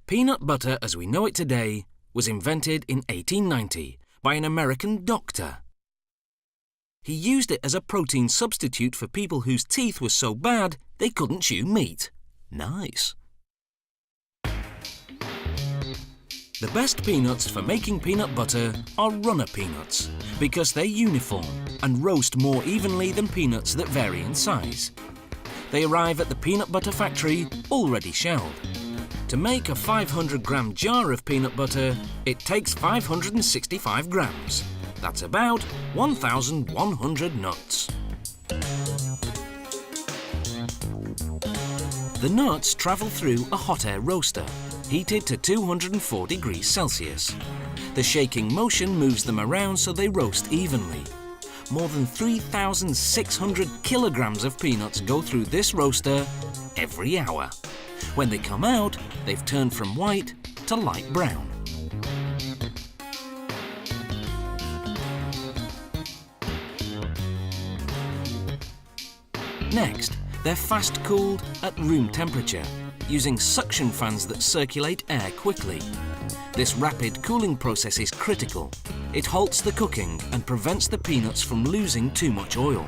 Peanut butter as we know it today was invented in 1890 by an American doctor. He used it as a protein substitute for people whose teeth were so bad they couldn't chew meat. Nice. The best peanuts for making peanut butter are runner peanuts because they're uniform and roast more evenly than peanuts that vary in size. They arrive at the peanut butter factory already shelled. To make a 500-gram jar of peanut butter, it takes 565 grams. That's about 1,100 nuts. The nuts travel through a hot air roaster, heated to 204 degrees Celsius. The shaking motion moves them around so they roast evenly. More than 3,600 kilograms of peanuts go through this roaster every hour. When they come out, they've turned from white to light brown. Next, they're fast-cooled at room temperature, using suction fans that circulate air quickly. This rapid cooling process is critical. It halts the cooking and prevents the peanuts from losing too much oil.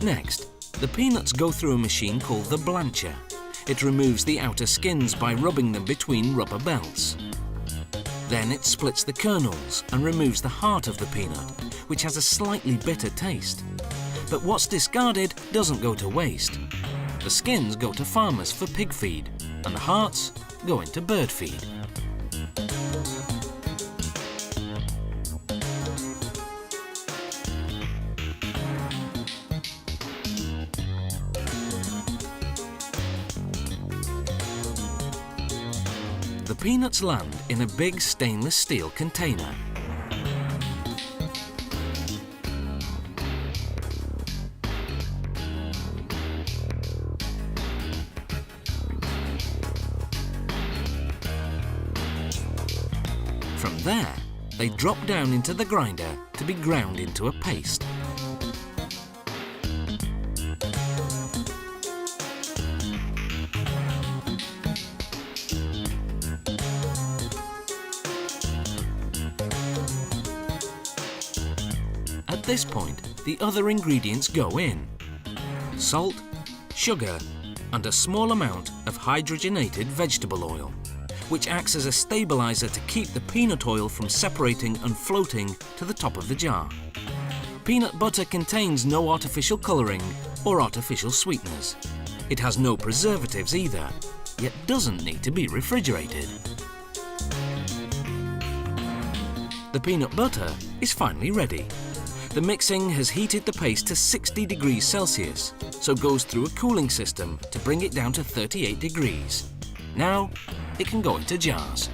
Next, the peanuts go through a machine called the blancher. It removes the outer skins by rubbing them between rubber belts. Then it splits the kernels and removes the heart of the peanut, which has a slightly bitter taste. But what's discarded doesn't go to waste. The skins go to farmers for pig feed, and the hearts go into bird feed. The peanuts land in a big stainless steel container. From there, they drop down into the grinder to be ground into a paste. At this point, the other ingredients go in: salt, sugar, and a small amount of hydrogenated vegetable oil, which acts as a stabilizer to keep the peanut oil from separating and floating to the top of the jar. Peanut butter contains no artificial colouring or artificial sweeteners. It has no preservatives either, yet doesn't need to be refrigerated. The peanut butter is finally ready. The mixing has heated the paste to 60 degrees Celsius, so goes through a cooling system to bring it down to 38 degrees. Now, it can go into jars.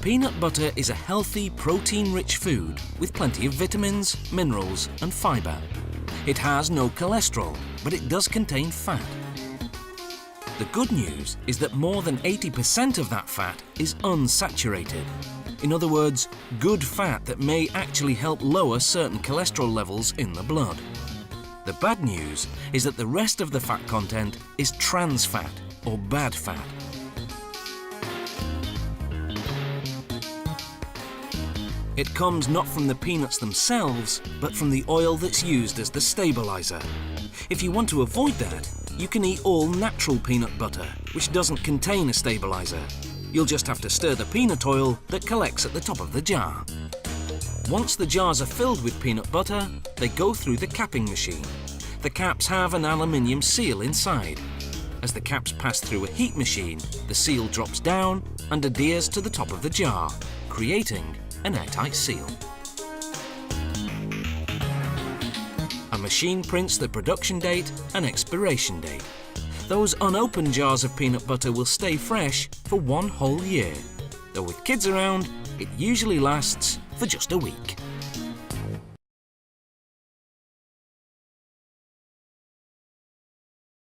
Peanut butter is a healthy, protein-rich food with plenty of vitamins, minerals, and fibre. It has no cholesterol, but it does contain fat. The good news is that more than 80% of that fat is unsaturated. In other words, good fat that may actually help lower certain cholesterol levels in the blood. The bad news is that the rest of the fat content is trans fat, or bad fat. It comes not from the peanuts themselves, but from the oil that's used as the stabilizer. If you want to avoid that, you can eat all natural peanut butter, which doesn't contain a stabilizer. You'll just have to stir the peanut oil that collects at the top of the jar. Once the jars are filled with peanut butter, they go through the capping machine. The caps have an aluminium seal inside. As the caps pass through a heat machine, the seal drops down and adheres to the top of the jar, creating an airtight seal. A machine prints the production date and expiration date. Those unopened jars of peanut butter will stay fresh for 1 whole year, though with kids around, it usually lasts for just a week.